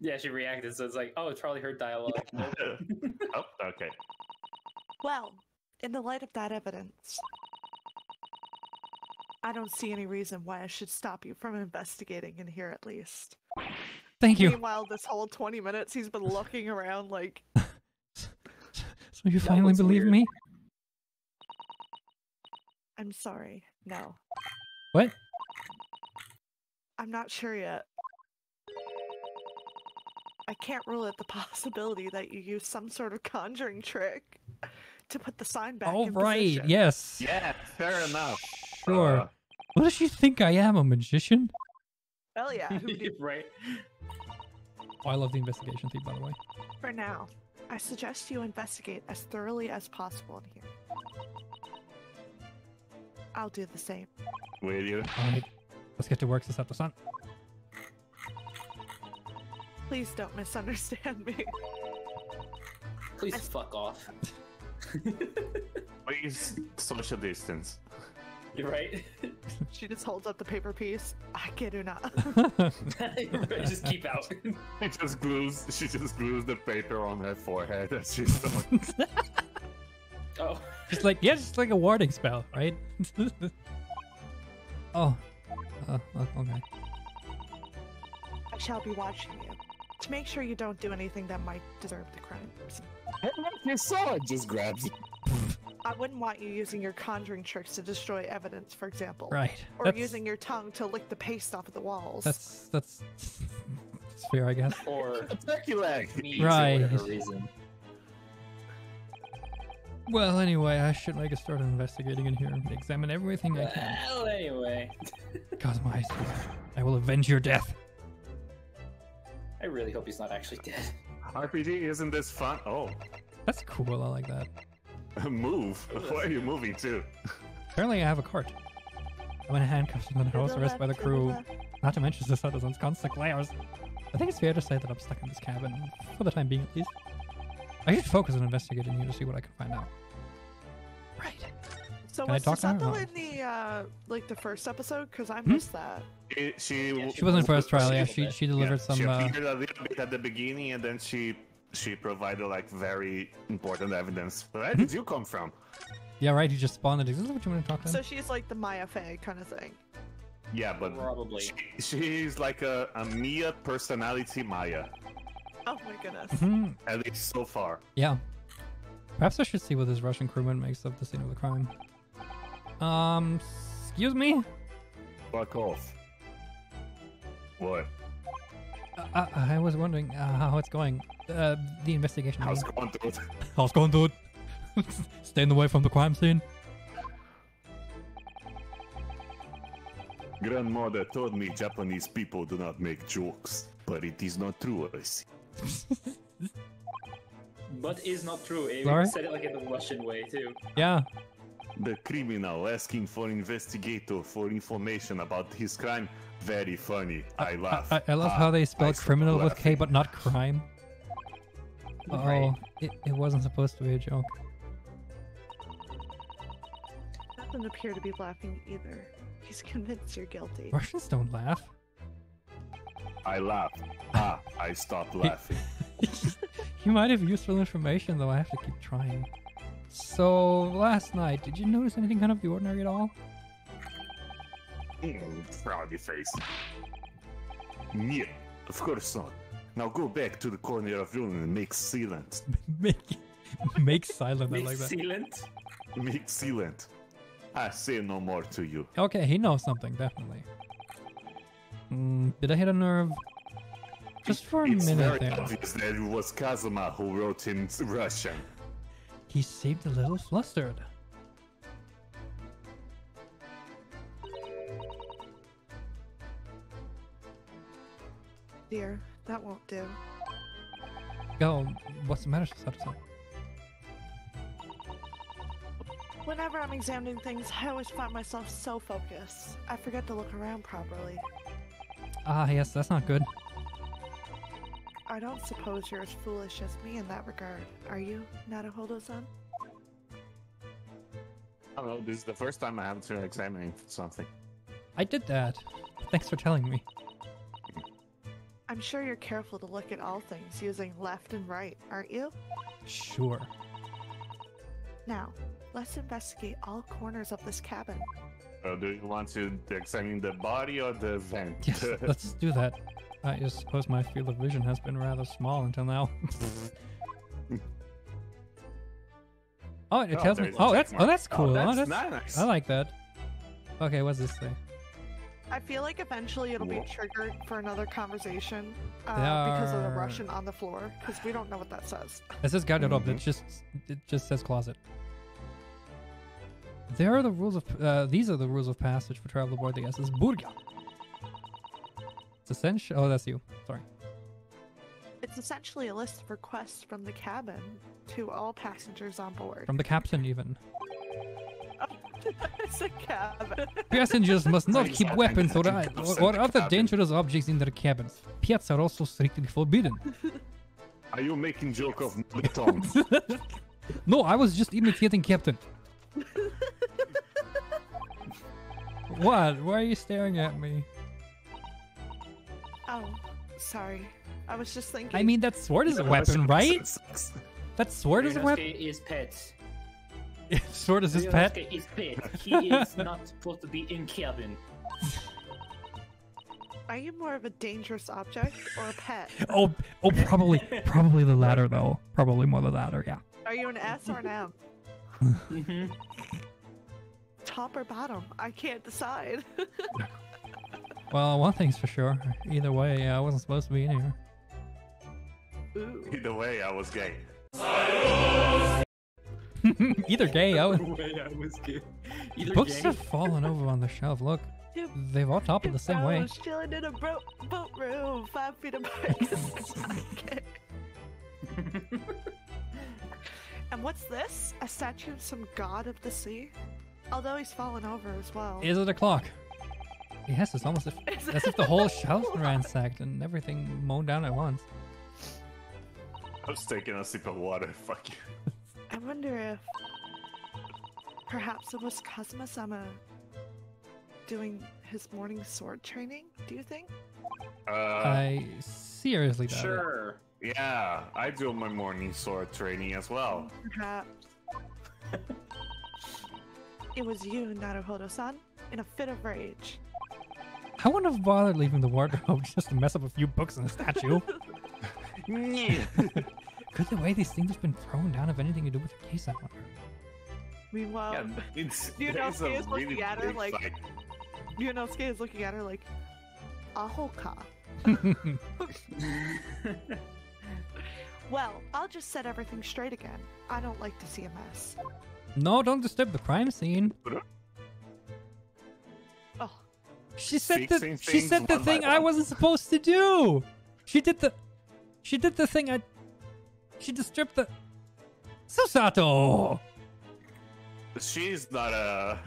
Yeah, she reacted, so it's like, oh, it's probably her dialogue. Oh, okay. Well, in the light of that evidence, I don't see any reason why I should stop you from investigating in here at least. Thank you. Meanwhile, this whole 20 minutes, he's been looking around like... So you finally believe me? I'm sorry. No. What? I'm not sure yet. I can't rule out the possibility that you use some sort of conjuring trick to put the sign back in right. position. Yes. Yeah, fair enough. Sure. What does she think I am, a magician? Hell yeah. Who would you... Right. Oh, I love the investigation theme, by the way. For now, I suggest you investigate as thoroughly as possible in here. I'll do the same. Will you? All right. Let's get to work to set the sun. Please don't misunderstand me. Please fuck off. Please social distance. You're right. She just holds up the paper piece. I kid you not. Just keep out. She just glues the paper on her forehead as she's talking. Oh. Just like, yeah, just like a warding spell, right? Oh. Okay. I shall be watching you to make sure you don't do anything that might deserve the crimes. Your sword just grabs it. I wouldn't want you using your conjuring tricks to destroy evidence, for example. Right. Or using your tongue to lick the paste off of the walls. That's fair, I guess. Or A turkey leg. Right. For whatever reason. Well, anyway, I should make a start on investigating in here and examine everything I can. Well, anyway. Kazuma, I swear, I will avenge your death. I really hope he's not actually dead. RPG, isn't this fun? Oh, That's cool, I like that. move. Where are you moving to? Apparently I have a cart. I'm in handcuffs and house arrest by the crew. Not to mention the citizens' constant glares. I think it's fair to say that I'm stuck in this cabin, for the time being at least. I should focus on investigating here to see what I can find out. Right. So Can I was talk now or Sato not? in the like the first episode? Because I missed that. She wasn't first trial, yeah. She delivered She some. appeared a little bit at the beginning, and then she provided like very important evidence. Where did you come from? Yeah, right. He just spawned it. Is this what you want to talk to? So she's like the Maya Fey kind of thing. Yeah, but Probably. she's like a Mia personality Maya, Oh my goodness. Mhm. at least so far. Yeah. Perhaps I should see what this Russian crewman makes of the scene of the crime. Excuse me? Fuck off. What? I was wondering how it's going. The investigation. I How's mean. going, dude? How's it going, dude? Staying away from the crime scene. Grandmother told me Japanese people do not make jokes, but it is not true, I see. But is not true. Amy Sorry? said it like in the Russian way too. Yeah. The criminal asking for investigator for information about his crime. Very funny. I laugh. I love how they spell I stop criminal with K laughing. but not crime. Right. Oh, it wasn't supposed to be a joke. Doesn't appear to be laughing either. He's convinced you're guilty. Russians don't laugh. I laugh. Ah, I stopped laughing. You might have useful information, though I have to keep trying. So, last night, did you notice anything kind of the ordinary at all? Frowny face. Yeah, of course not. Now go back to the corner of room and make silent. Make silent, I like that. Excellent. Make silent. I say no more to you. Okay, he knows something, definitely. Did I hit a nerve? Just for a It's minute very there. obvious that it was Kazuma who wrote in Russian. He seemed a little flustered. Dear, that won't do. Oh, what's the matter, Sato? Whenever I'm examining things, I always find myself so focused. I forget to look around properly. Ah, yes, that's not good. I don't suppose you're as foolish as me in that regard, are you, Naruhodov-san? I don't know, this is the first time I haven't been examining something. I did that. Thanks for telling me. I'm sure you're careful to look at all things using left and right, aren't you? Sure. Now, let's investigate all corners of this cabin. Do you want to examine the body or the vent? Yes, let's do that. I suppose my field of vision has been rather small until now. Oh, it tells me. Oh, that's cool. Oh, that's that's nice. I like that. Okay, what's this say? I feel like eventually it'll be triggered for another conversation because of the Russian on the floor, because we don't know what that says. It says garderobe. It just says closet. There are the rules of these are the rules of passage for travel aboard the SS Burga. It's essential. Oh, that's you. Sorry. It's essentially a list of requests from the cabin to all passengers on board. From the captain, even. It's a cabin. Passengers must not keep weapons or 90% other cabin. dangerous objects in their cabins. Pets are also strictly forbidden. Are you making joke of my tongue? No, I was just imitating Captain. What? Why are you staring at me? Oh, sorry. I was just thinking. I mean, that sword is a weapon, right? That sword is a weapon. Ryunoski is pet. Sword is his pet. Ryunoski is pet. He is not supposed to be in cabin. Are you more of a dangerous object or a pet? Oh, probably the latter though. Probably more the latter. Yeah. Are you an S or an M? Mm-hmm. Top or bottom? I can't decide. Well, one thing's for sure. Either way, I wasn't supposed to be in here. Ooh. Either way, I was gay. Either gay. I was. I was good. Either Books gay. have fallen over on the shelf. Look, they've all toppled the same way. I was chilling in a boat room, 5 feet apart. Okay. And what's this? A statue of some god of the sea? Although he's fallen over as well. Is it a clock? Yes, it's almost as if the whole shelf's ransacked and everything mown down at once. I was taking a sip of water. Fuck you. I wonder if perhaps it was Kazuma-sama doing his morning sword training, do you think? I seriously doubt it. Sure. Yeah, I do my morning sword training as well. Perhaps. It was you, Naruhodov-san, in a fit of rage. I wouldn't have bothered leaving the wardrobe just to mess up a few books and a statue. Could the way these things have been thrown down have anything to do with the case? I wonder. Meanwhile, Yeah, it's Ryunoski is looking at her big like, fight. Ryunoski is looking at her like, Ahoka. Well, I'll just set everything straight again. I don't like to see a mess. No, don't disturb the crime scene. Oh, She said Fixing she said the things one thing by I one. wasn't supposed to do. She did the thing she disturbed the Susato. She's not a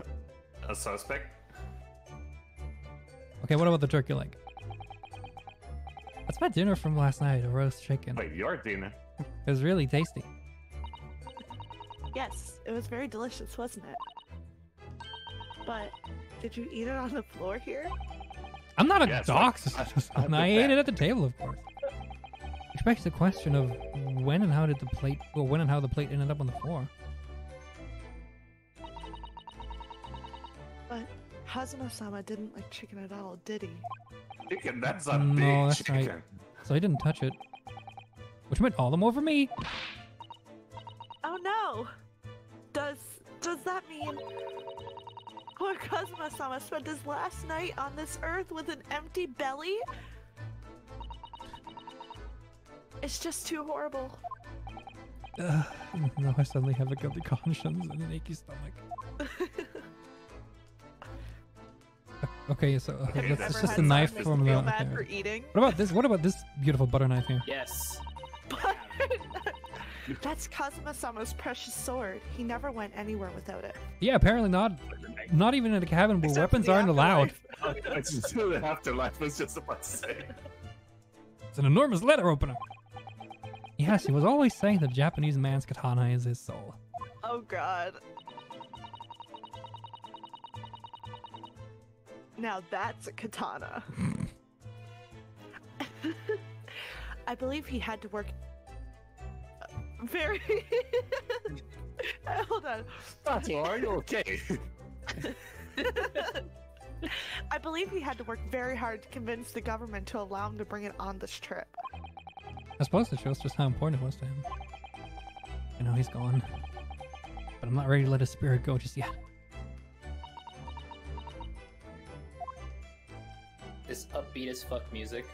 suspect. Okay, what about the turkey leg? That's my dinner from last night, a roast chicken. Wait, your dinner? It was really tasty. yes, it was very delicious, wasn't it? But did you eat it on the floor here? I'm not a Yes, dox. I I ate it at the table, of course. Which begs the question of when and how the plate ended up on the floor. But Kazuma-sama didn't like chicken at all, did he? Chicken, that's a No, big that's chicken. right. So I didn't touch it. Which meant all them over me. Oh no! Does that mean poor Kazuma-sama spent his last night on this earth with an empty belly? It's just too horrible. Now I suddenly have a guilty conscience and an achy stomach. Okay, so Have you that's ever just had a knife someone from the. feel bad okay. for eating? What about this? What about this beautiful butter knife here? Yes. That's Kazuma-sama's precious sword. He never went anywhere without it. Yeah, apparently not. Not even in a cabin where Except weapons for the aren't allowed. afterlife. I just knew the afterlife was just about to say. It's an enormous letter opener. Yes, he was always saying the Japanese man's katana is his soul. Oh god. Now that's a katana. I believe he had to work very. Hold on. Tato, are you okay? I believe he had to work very hard to convince the government to allow him to bring it on this trip. I suppose it shows just how important it was to him. I know he's gone, but I'm not ready to let his spirit go just yet. This upbeat as fuck music.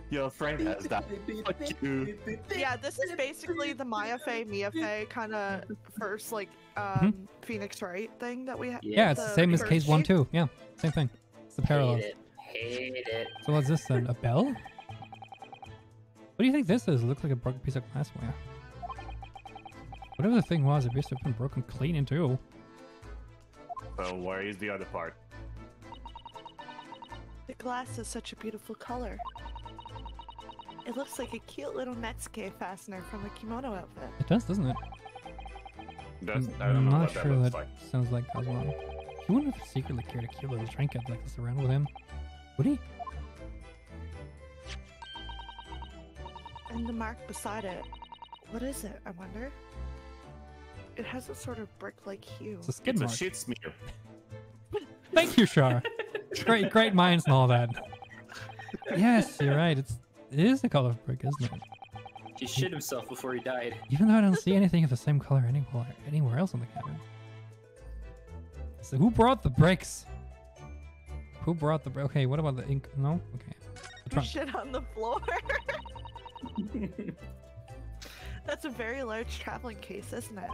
Your friend has that. Fuck you. Yeah, this is basically the Mia Faye kind of first like Phoenix Wright thing that we had. Yeah, it's the same as Case 1 too. Yeah, same thing. It's the parallel. Hate it. So what's this then? A bell? What do you think this is? It looks like a broken piece of glassware. Whatever the thing was, it must have been broken clean in two. So where is the other part? The glass is such a beautiful color. It looks like a cute little Netsuke fastener from a kimono outfit. It does, doesn't it? I don't I'm know not what sure that looks that like. sounds like Kazuma. He wouldn't have secretly carried a cute little trinket like this around with him, would he? And the mark beside it. What is it, I wonder? It has a sort of brick-like hue. It's a skid It's a mark. shit smear. Thank you, Shar. Great minds and all that. Yes, you're right. It is the color of brick, isn't it? He shit himself before he died. Even though I don't see anything of the same color anywhere else in the cabin. So who brought the bricks? Who brought the okay? What about the ink? No. Okay. The You trunk. shit on the floor. That's a very large traveling case, isn't it?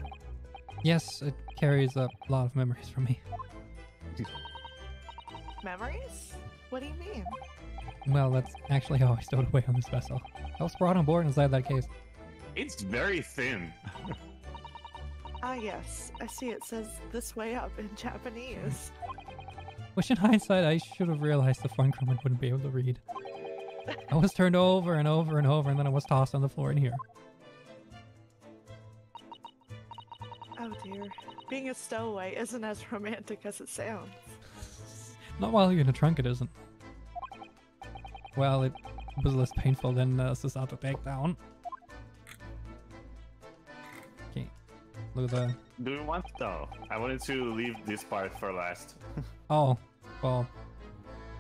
Yes, it carries a lot of memories for me. Memories? What do you mean? Well, that's actually how I stowed away on this vessel. I was brought on board inside that case. It's very thin. Ah, yes. I see it says this way up in Japanese. Which in hindsight, I should have realized the front crewman wouldn't be able to read. I was turned over and over and over, and then I was tossed on the floor in here. Oh dear. Being a stowaway isn't as romantic as it sounds. Not while you're in a trunk, it isn't. Well, it was less painful than Susato takedown. Okay, look at the... Do you want though? I wanted to leave this part for last. Oh, well,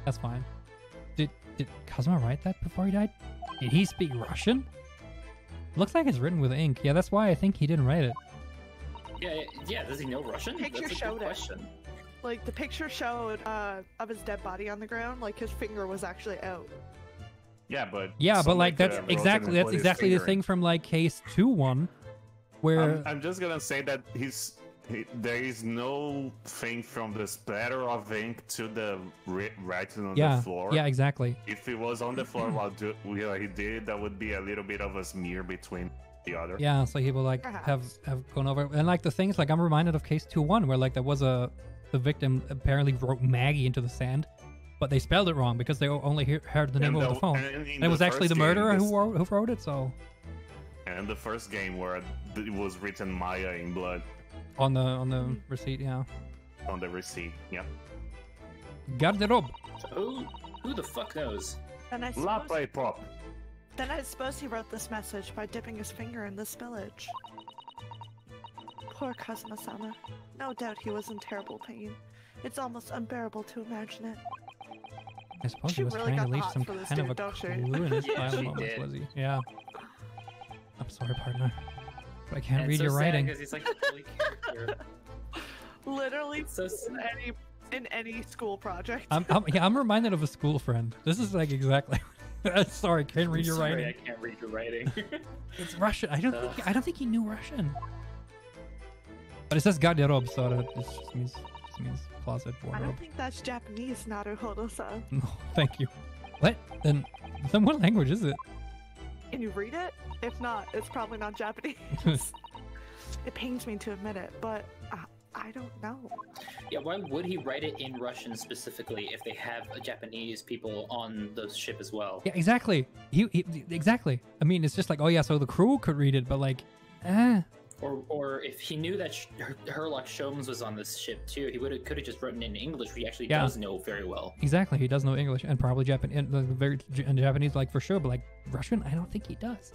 that's fine. Did Kazuma write that before he died? Did he speak Russian? Looks like it's written with ink. Yeah, that's why I think he didn't write it. Yeah. Does he know Russian? Picture That's a showed good it. question. Like, the picture showed of his dead body on the ground, like his finger was actually out. Yeah, but Like that's wrote exactly and put his the finger in. thing from like Case 2-1, where I'm just gonna say that there is no thing from the splatter of ink to the writing on the floor. yeah, exactly. If it was on the floor while he did, that would be a little bit of a smear between the other. Yeah, so he will like have gone over, and like the things like I'm reminded of Case 2-1, where like there was the victim apparently wrote Maggie into the sand, but they spelled it wrong because they only heard the name over the phone. And it was actually the murderer who wrote it. So. And the first game where it was written Maya in blood. On the receipt, yeah. On the receipt, yeah. Garderobe. So who the fuck knows? And I La suppose, play pop. then I suppose he wrote this message by dipping his finger in the spillage. Poor Kazuma-sama. No doubt he was in terrible pain. It's almost unbearable to imagine it. I suppose She he was really trying to got leave hot some for this kind of dude, a don't she? clue in his Yeah, final she moments, did. was he? Yeah. I'm sorry, partner. But I can't And read it's your so sad writing. 'cause he's like a fully character. Literally, It's so sad. in any school project. I'm reminded of a school friend. This is like exactly. Sorry, can't read I'm your sorry, writing. I can't read your writing. It's Russian. I don't think he knew Russian. But it says garderobe, so that just means closet I wardrobe. don't think that's Japanese, Naruhodov-san. No, thank you. What? Then what language is it? Can you read it? If not, it's probably not Japanese. It pains me to admit it, but I don't know. Yeah, why would he write it in Russian specifically if they have Japanese people on the ship as well? Yeah, exactly. He exactly. I mean, it's just like, oh yeah, so the crew could read it, but like, Or if he knew that Herlock Sholmes was on this ship too, he could have just written in English. He actually does know very well. Exactly, he does know English and probably Japanese, and Japanese like for sure, but like Russian, I don't think he does.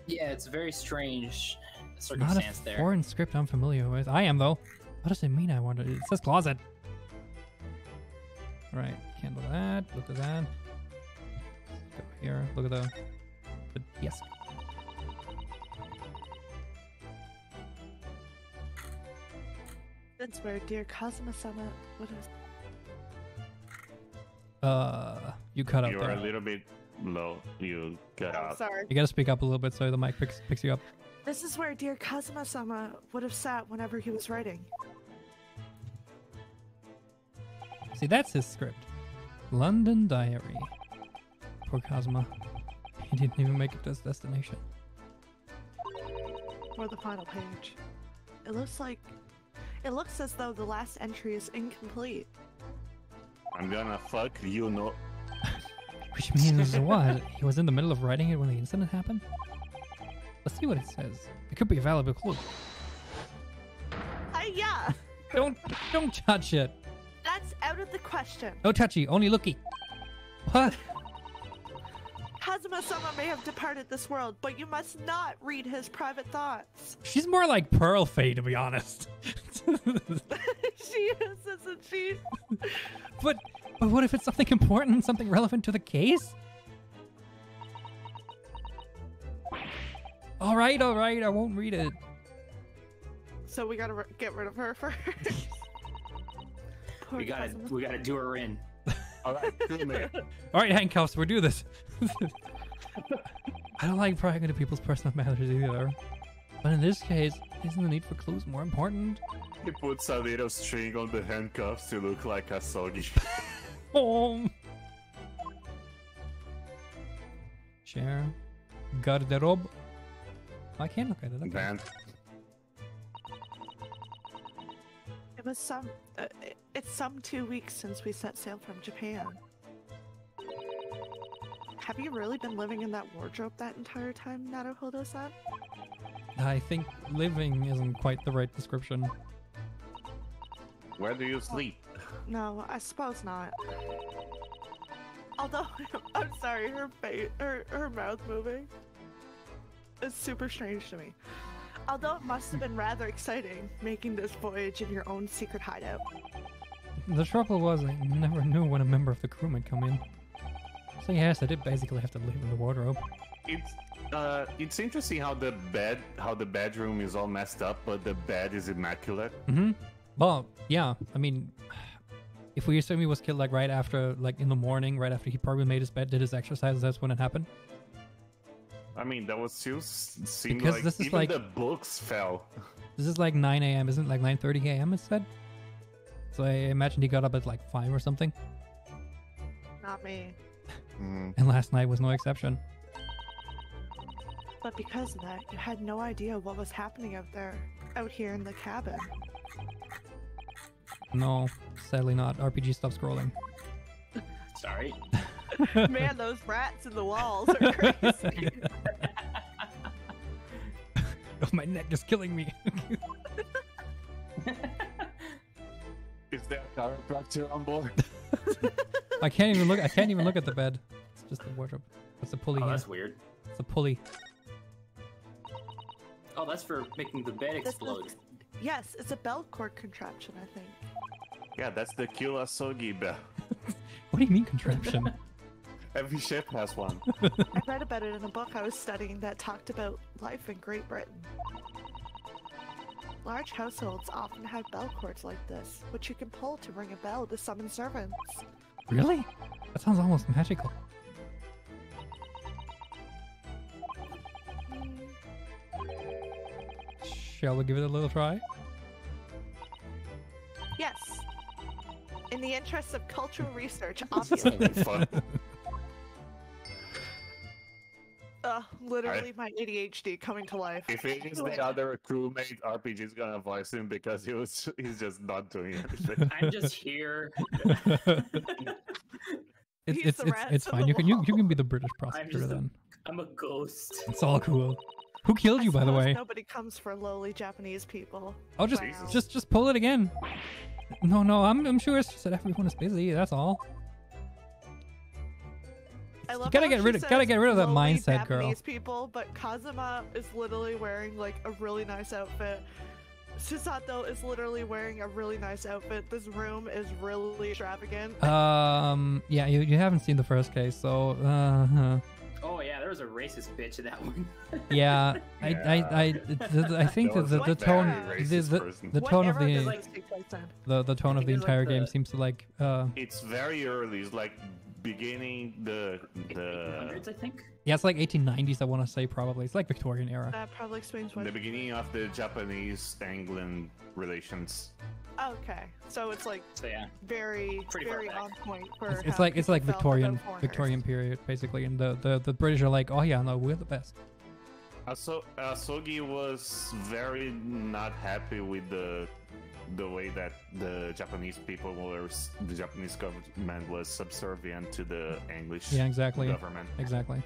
Yeah, it's a very strange Not circumstance a there. foreign script I'm familiar with. I am though. What does it mean? I wonder. It says closet. Right, can't look at that. Look at that. Go here. Look at the yes. That's where dear Kazuma-sama would have. You cut out You're there. a little bit low. You cut out. Sorry. You gotta speak up a little bit so the mic picks you up. This is where dear Kazuma-sama would have sat whenever he was writing. See, that's his script. London Diary. Poor Kazuma. He didn't even make it to his destination. Or the final page. It looks as though the last entry is incomplete. I'm gonna fuck you, no. Which means what? He was in the middle of writing it when the incident happened? Let's see what it says. It could be a valuable clue. Yeah, Don't touch it. that's out of the question. No touchy, only looky. What? Kazuma-sama may have departed this world, but you must not read his private thoughts. She's more like Pearl Faye, to be honest. She is, isn't she? But what if it's something important, something relevant to the case? All right, I won't read it. So we gotta get rid of her first. Poor We Kazuma. gotta do her in. All right, crewmate. All right, handcuffs, we'll do this. I don't like prying into people's personal matters either. But in this case, isn't the need for clues more important? He puts a little string on the handcuffs to look like a soggy. Oh. Share. Garderobe. I can't look at it. Okay. Man, It was it's some 2 weeks since we set sail from Japan. Have you really been living in that wardrobe that entire time, Naruhodov-san? I think living isn't quite the right description. where do you sleep? No, I suppose not. Although, I'm sorry, her face, her mouth moving is super strange to me. Although it must have been rather exciting making this voyage in your own secret hideout. The trouble was I never knew when a member of the crew might come in. So yes, I did basically have to live in the wardrobe. It's interesting how the bedroom is all messed up, but the bed is immaculate. Mm-hmm. Well, yeah, I mean, if we assume he was killed like right after, like in the morning, right after he probably made his bed, did his exercise, that's when it happened. I mean, that was still seemed Because like this is even like- the books fell. This is like 9 a.m., isn't it? Like 9:30 a.m. it said? So I imagined he got up at like 5 or something. Not me. And last night was no exception. But because of that, you had no idea what was happening out here in the cabin. No, sadly not. RPG stopped scrolling. Sorry. Man, those rats in the walls are crazy. Oh, my neck is killing me. Is there a chiropractor on board? I can't even look at the bed. It's just the wardrobe. What's the pulley Oh, here? that's weird. It's a pulley. Oh, that's for making the bed This is- explode. Yes, it's a bell cord contraption, I think. Yeah, that's the Kurasogi bell. What do you mean contraption? Every ship has one. I read about it in a book I was studying that talked about life in Great Britain. Large households often have bell cords like this, which you can pull to ring a bell to summon servants. Really? That sounds almost magical. Shall we give it a little try? Yes. In the interest of cultural research, It's obviously. only fun. Literally my ADHD coming to life. If it is the other crewmate, RPG is gonna voice him because he's just not doing anything. I'm just here. He's the rat It's to fine. the You can wall. be the British prosecutor just a- then. I'm a ghost. It's all cool. Who killed you, by the suppose way? Nobody comes for lowly Japanese people. Oh, just Wow. just pull it again. No, I'm sure it's just that everyone is busy. That's all. I love gotta how get she rid of- says gotta get rid of that lowly mindset, girl. Japanese people, but Kazuma is literally wearing like a really nice outfit. Susato is literally wearing a really nice outfit. This room is really extravagant. Yeah, you haven't seen the first case, so Oh yeah, there was a racist bitch in that one. yeah, I think that the tone, the tone of What era does the this take place in? the tone of the think it's like entire game the- seems to like It's very early. It's like beginning the 800s, I think. yeah, it's like 1890s. I want to say probably it's like Victorian era. That probably explains what. the beginning of the Japanese-England relations. Okay, so it's like So yeah, very, Pretty far very back. on point for. It's how like people felt Victorian about foreigners. Victorian period basically, and the British are like, oh yeah, no, we're the best. Asogi was very not happy with the way that the Japanese people were, the Japanese government was subservient to the English Yeah, exactly, government. exactly.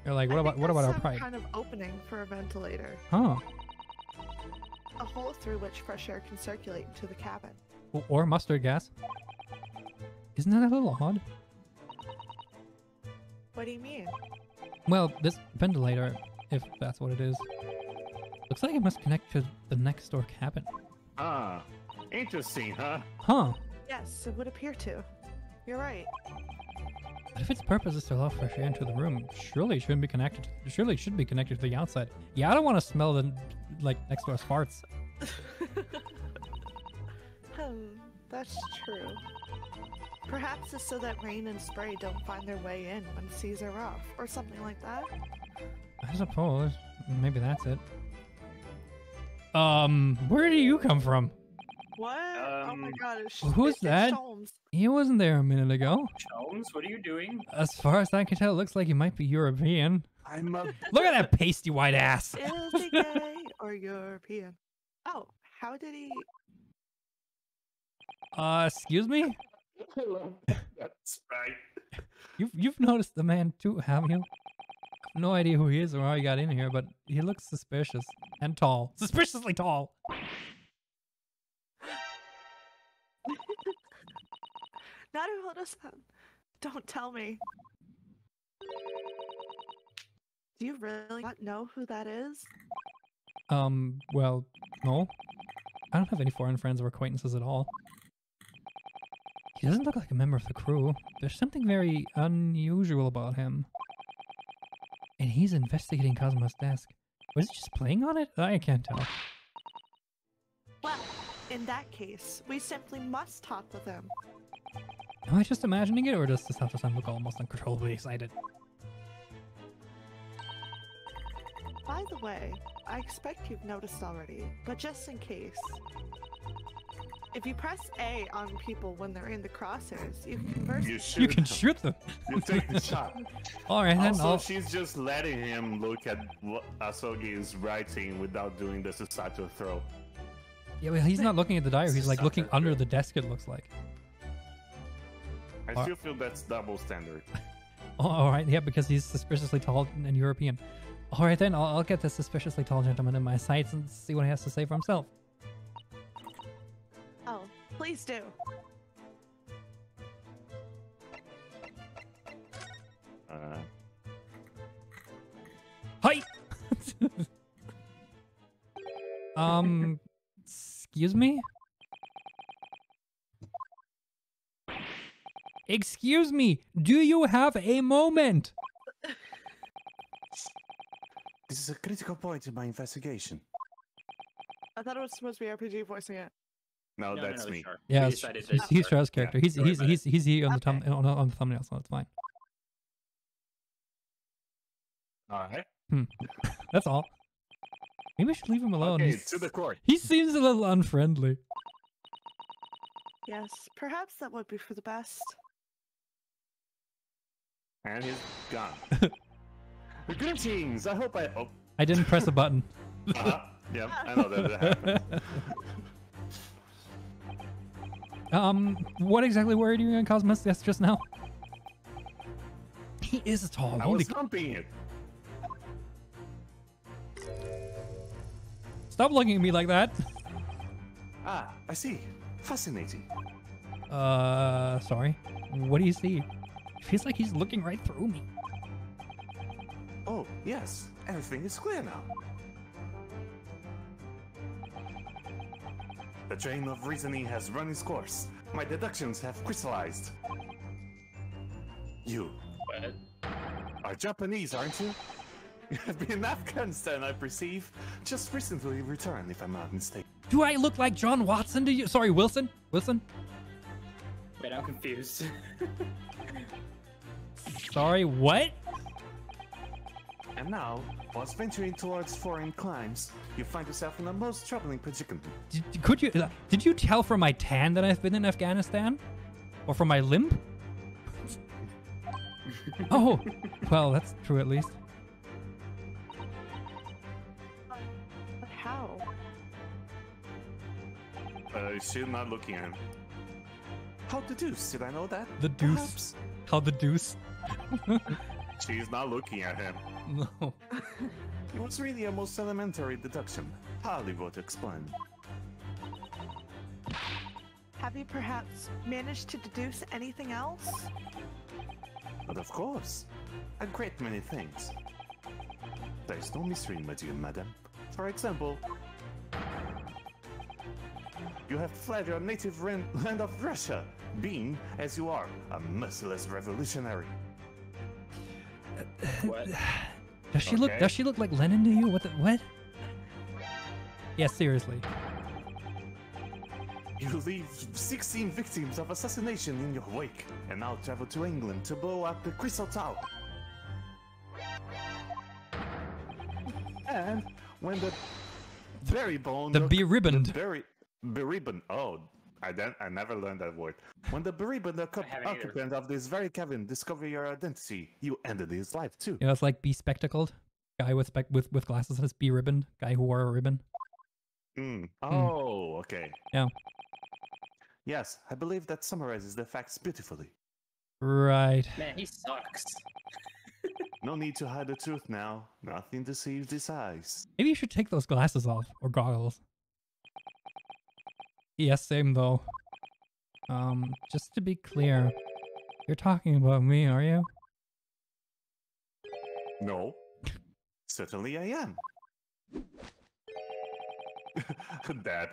You're like, I what think about that's our some pride? kind of opening for a ventilator, Huh? a hole through which fresh air can circulate into the cabin. Or mustard gas? Isn't that a little odd? What do you mean? Well, this ventilator, if that's what it is, looks like it must connect to the next door cabin. Ah, interesting, huh? Huh? Yes, it would appear to. You're right. But if its purpose is to allow fresh air into the room, surely it shouldn't be connected. Surely it should be connected to the outside. Yeah, I don't want to smell the next door's farts. That's true. Perhaps it's so that rain and spray don't find their way in when seas are rough, or something like that. I suppose maybe that's it. Where do you come from? What? Oh my god, who's that? Sholmes. He wasn't there a minute ago. Holmes, what are you doing? As far as I can tell, it looks like he might be European. I'm a Look at that pasty white ass. Is he gay or European? Oh, how did he? Excuse me? That's right. You've noticed the man too, haven't you? No idea who he is or how he got in here, but he looks suspicious and tall. Suspiciously tall. Naruhodov-san, don't tell me. Do you really not know who that is? Well, no. I don't have any foreign friends or acquaintances at all. He doesn't look like a member of the crew. There's something very unusual about him. And he's investigating Kazuma's desk. Was he just playing on it? I can't tell. Well, in that case, we simply must talk with him. Am I just imagining it, or does this have to look almost uncontrollably excited? By the way, I expect you've noticed already, but just in case. If you press A on people when they're in the crosshairs, you can converse. You can shoot them. You take the shot. Alright, then Also, I'll... she's just letting him look at what Asogi is writing without doing the Susato throw. Yeah, well, he's not looking at the diary. He's like looking under the desk, it looks like. I still feel that's double standard. Oh, alright, yeah, because he's suspiciously tall and European. Alright then, I'll get this suspiciously tall gentleman in my sights and see what he has to say for himself. Oh, please do. Hi! Excuse me? Excuse me, do you have a moment? This is a critical point in my investigation. I thought it was supposed to be RPG voicing it. No, that's me. Sure. Yeah, We it's, decided he's to- Char's character. Yeah, He's he on the Okay. on the thumbnail, so it's fine. Alright. That's all. Maybe I should leave him alone. Okay, to the court. He seems a little unfriendly. Yes, perhaps that would be for the best. And he's gone. Greetings! I hope I... Oh, I didn't press a button. yeah, I know that happened. What exactly were you doing on Kazuma's desk just now? He is tall. I Holy was humping it. Stop looking at me like that. Ah, I see. Fascinating. Sorry. What do you see? It feels like he's looking right through me. Oh, yes. Everything is clear now. The train of reasoning has run its course. My deductions have crystallized. You What? are Japanese, aren't you? You have been in Afghanistan, I perceive. Just recently returned, if I'm not mistaken. Do I look like John Watson to you? Sorry, Wilson? Wilson? Wait, I'm confused. Sorry, what? And now, whilst venturing towards foreign climes, you find yourself in a most troubling predicament. Did you tell from my tan that I've been in Afghanistan? Or from my limp? Oh, well, that's true at least. But how? She's not looking at him. How the deuce did I know that? The deuce. Perhaps. How the deuce? She's not looking at him. No. It was really a most elementary deduction. Hardly worth explain. Have you perhaps managed to deduce anything else? But of course, a great many things. There is no mystery, my dear madam. For example, you have fled your native land of Russia, being, as you are, a merciless revolutionary. What? Does she look? Okay. Does she look like Lenin to you? What? Yeah, seriously. You leave 16 victims of assassination in your wake, and now travel to England to blow up the Crystal Tower. And when the berry bone... The be-ribboned. Beribboned. Oh, I never learned that word. When the beribboned haven't either. occupant of this very cabin discovered your identity, you ended his life too. You know, it's like be-spectacled. Guy with glasses and his be-ribboned. Guy who wore a ribbon. Oh, okay. Yeah. Yes, I believe that summarizes the facts beautifully. Right. Man, he sucks. No need to hide the truth now. Nothing deceives his eyes. Maybe you should take those glasses off. Or goggles. Yes, same though. Just to be clear. You're talking about me, are you? No. Certainly I am. Dad,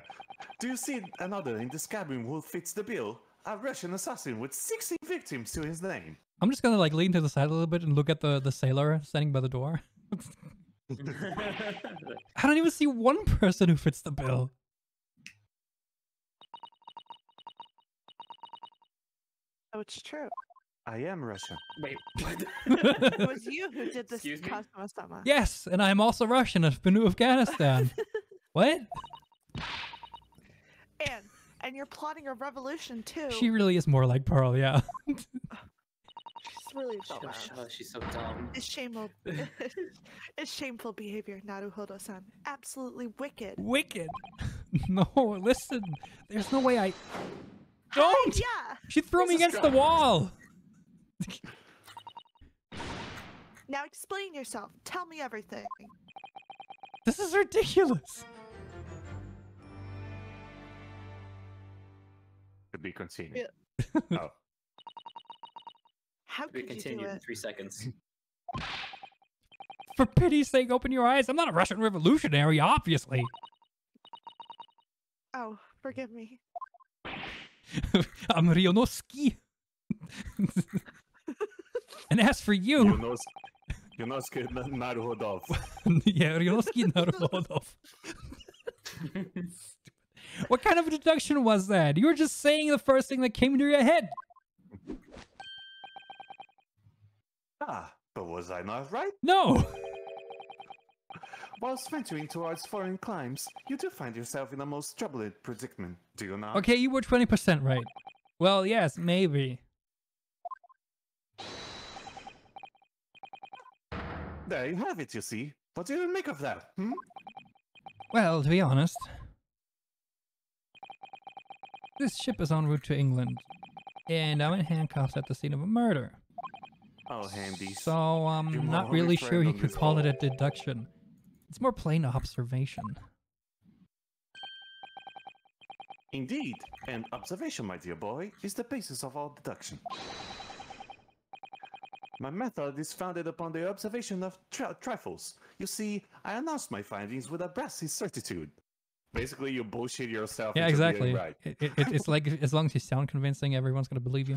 do you see another in this cabin who fits the bill? A Russian assassin with 16 victims to his name. I'm just gonna like lean to the side a little bit and look at the sailor standing by the door. I don't even see one person who fits the bill. Oh, it's true. I am Russian. Wait, what? It was you who did this, Excuse me? Kazuma-sama. Yes, and I'm also Russian. I've been to Afghanistan. What? And you're plotting a revolution too. She really is more like Pearl, yeah. She's really dumb. She's so dumb. It's shameful. It's shameful behavior, Naruhodov-san. Absolutely wicked. Wicked. No, listen. There's no way I... Don't! Yeah. She threw me against the wall. Now explain yourself. Tell me everything. This is ridiculous. To be continued. Yeah. Oh. How We could you do continue in it? 3 seconds. For pity's sake, open your eyes. I'm not a Russian revolutionary, obviously. Oh, forgive me. I'm Ryunoski. And as for you... Ryunoski Naruhodov. Yeah, Ryunoski Naruhodov. What kind of a deduction was that? You were just saying the first thing that came into your head. Ah, but was I not right? No. Whilst venturing towards foreign climes, you do find yourself in a most troubled predicament, do you not? Okay, you were 20% right. Well, yes, maybe. There you have it, you see. What do you make of that, hmm? Well, to be honest, this ship is en route to England, and I'm in handcuffs at the scene of a murder. Oh, handy. So I'm not really sure you could call it a deduction. It's more plain observation. Indeed, and observation, my dear boy, is the basis of all deduction. My method is founded upon the observation of trifles. You see, I announced my findings with a brassy certitude. Basically, you bullshit yourself. Yeah, into exactly. being right. It's like as long as you sound convincing, everyone's gonna believe you.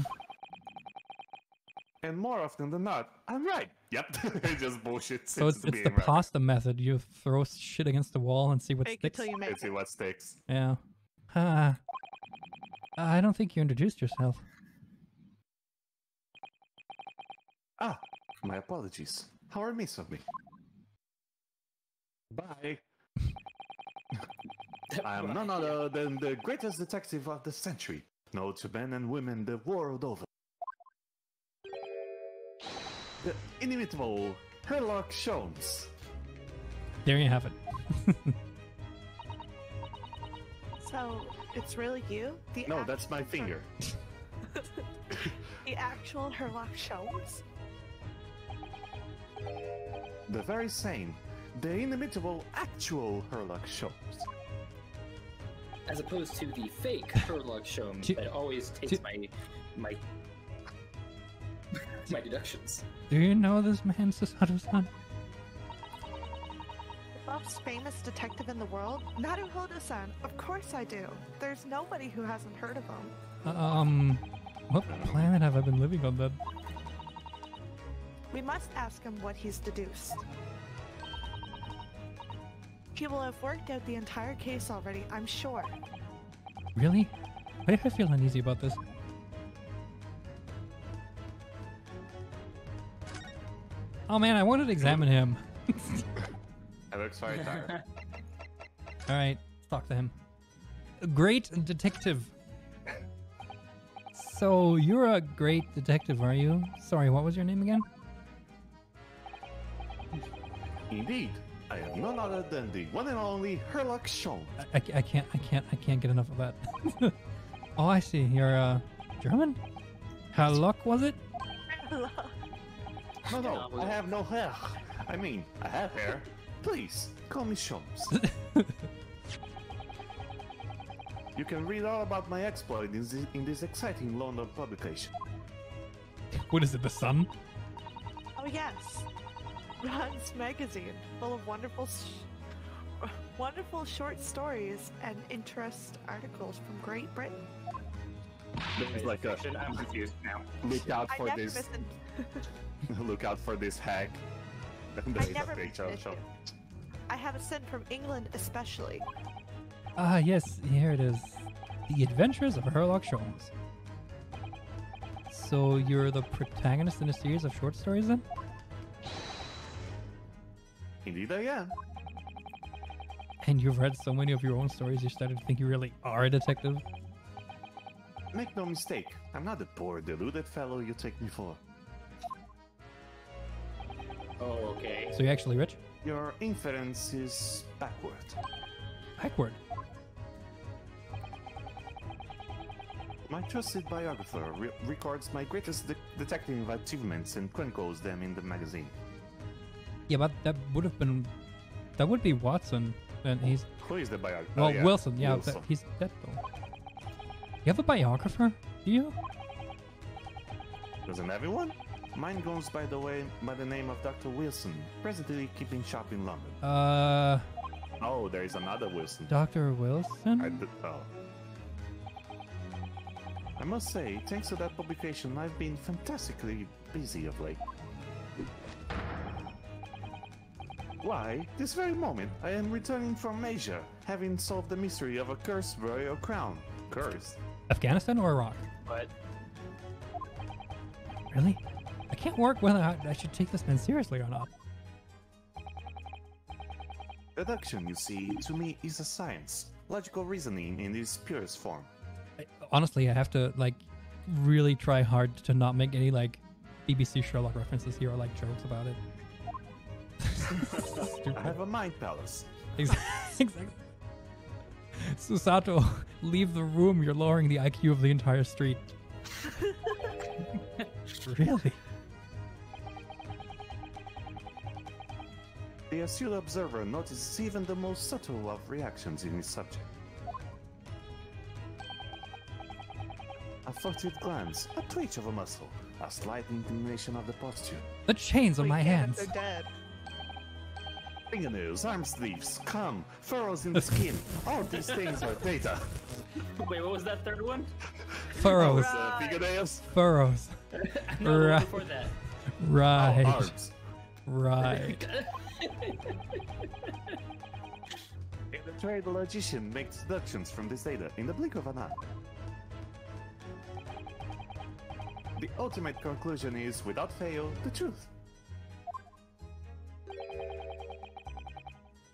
And more often than not, I'm right. Yep, just bullshit. So it's the pasta method. You throw shit against the wall and see what Fake it sticks. till you make Let's see it. what sticks. Yeah. I don't think you introduced yourself. Ah, my apologies. How remiss of me. Bye. I am none other than the greatest detective of the century, known to men and women the world over. The inimitable Herlock Sholmes. There you have it. So, it's really you? No, that's my finger. The actual Herlock Sholmes? The very same. The inimitable actual Herlock Sholmes. As opposed to the fake Herlock Sholmes that always takes my deductions. Do you know this man, Susato-san? The most famous detective in the world? Naruhodov-san. Of course I do. There's nobody who hasn't heard of him. What planet have I been living on then? We must ask him what he's deduced. He will have worked out the entire case already, I'm sure. Really? Why do I feel uneasy about this? Oh man, I wanted to examine him. I look very tired. Alright, let's talk to him. Great detective. So, you're a great detective, are you? Sorry, what was your name again? Indeed, I am none other than the one and only Herlock Sholmes. I can't get enough of that. Oh, I see. You're German? Herlock, was it? No, I have no hair. I mean, I have hair. Please, call me Sholmes. You can read all about my exploit in this exciting London publication. What is it, The Sun? Oh yes. Ron's magazine, full of wonderful short stories and interest articles from Great Britain. There's like a I'm confused now. look out I for never this. missed an- Look out for this hack. I There is a never picture missed of an Sholmes. issue. I have a scent from England especially. Ah, yes, here it is. The Adventures of Herlock Sholmes. So you're the protagonist in a series of short stories then? Indeed I am. And you've read so many of your own stories you started to think you really are a detective? Make no mistake, I'm not the poor, deluded fellow you take me for. Oh, okay. So you're actually rich? Your inference is backward. Backward. My trusted biographer records my greatest detective achievements and chronicles them in the magazine. Yeah, but that would be Watson, and he's Who is the biographer? well, Oh, yeah. Wilson. Yeah, Wilson. he's dead though. You have a biographer? Do you? Doesn't everyone? Mine goes by the name of Dr. Wilson, presently keeping shop in London. Oh, there is another Wilson. Dr. Wilson? I must say, thanks to that publication, I've been fantastically busy of late. Why, this very moment, I am returning from Asia, having solved the mystery of a cursed royal crown. Cursed? Afghanistan or Iraq? But Really? I can't work whether I should take this man seriously or not. Deduction, you see, to me is a science. Logical reasoning in its purest form. Honestly, I have to really try hard to not make any BBC Sherlock references here or jokes about it. I have a mind palace. Exactly. Susato, leave the room. You're lowering the IQ of the entire street. Really? The astute observer notices even the most subtle of reactions in his subject. furtive glance, a twitch of a muscle, a slight inclination of the posture. The chains on my hands. They're dead. Fingernails, arm sleeves, cum, furrows in the skin. All these things are data. Wait, what was that third one? Furrows. Fingernails? Furrows. No, the Right. one before that. Right. Oh, arms. Right. A trained logician makes deductions from this data in the blink of an eye. The ultimate conclusion is, without fail, the truth.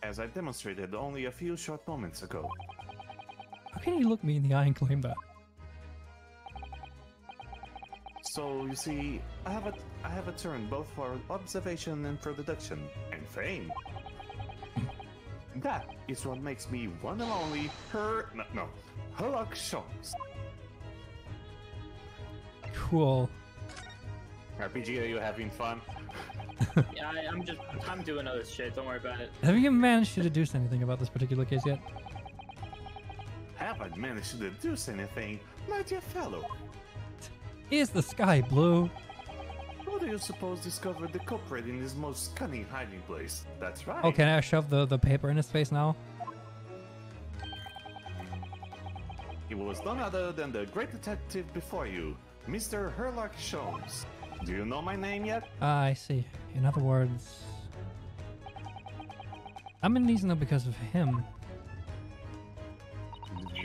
As I demonstrated only a few short moments ago. How can you look me in the eye and claim that? So, you see, I have a turn both for observation and for deduction, and fame. That is what makes me one and only Herlock Sholmes. Cool. RPG, are you having fun? Yeah, I'm doing other shit. Don't worry about it. Have you managed to deduce anything about this particular case yet? Have I managed to deduce anything, my dear fellow? Is the sky blue? Who do you suppose discovered the culprit in his most cunning hiding place? That's right. Oh, can I shove the paper in his face now? He was none other than the great detective before you, Mr. Herlock Sholmes. Do you know my name yet? I see. In other words, I'm in these now because of him.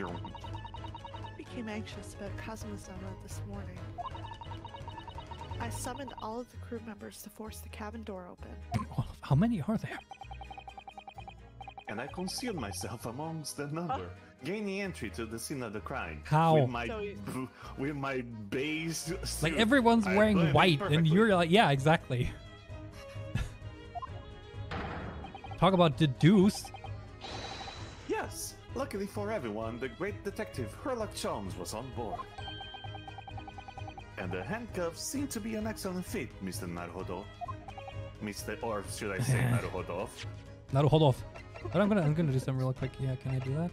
I became anxious about Kazuma's number this morning. I summoned all of the crew members to force the cabin door open. How many are there? And I concealed myself amongst the number, gaining entry to the scene of the crime. How? With my base suit. Like everyone's I wearing blend white, and perfectly. you're like, yeah, exactly. Talk about deduce. Yes, luckily for everyone, the great detective Herlock Sholmes was on board. And the handcuffs seem to be an excellent fit, Mr. Naruhodov. Or should I say Naruhodov? Naruhodov. But I'm gonna do something real quick. Yeah, can I do that?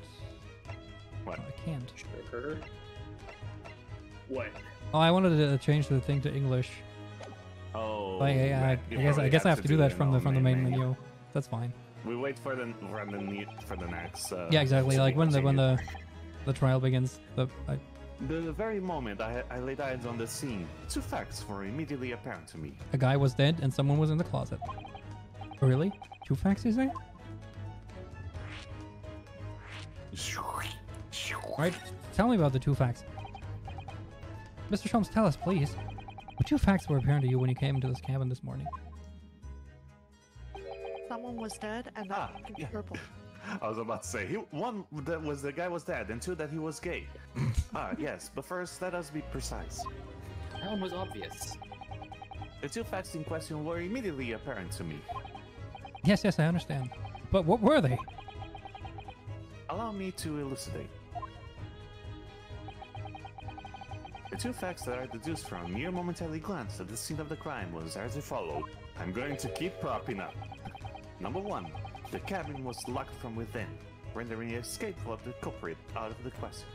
What? I can't. Sure. What? Oh, I wanted to change the thing to English. Oh, I guess I have to do that from the main menu. That's fine. We wait for the next. Yeah, exactly. Like when continue. the trial begins. The very moment I laid eyes on the scene, two facts were immediately apparent to me. A guy was dead and someone was in the closet. Really? Two facts, you say? Right? Tell me about the two facts. Mr. Sholmes, tell us, please. What two facts were apparent to you when you came into this cabin this morning? Someone was dead, and Ah, that pink yeah. purple. I was about to say, the guy was dead, and two, that he was gay. Yes, but first, let us be precise. That one was obvious. The two facts in question were immediately apparent to me. Yes, I understand. But what were they? Allow me to elucidate. The two facts that I deduced from mere momentary glance at the scene of the crime was as follows. I'm going to keep propping up. Number one, the cabin was locked from within, rendering escape of the culprit out of the question.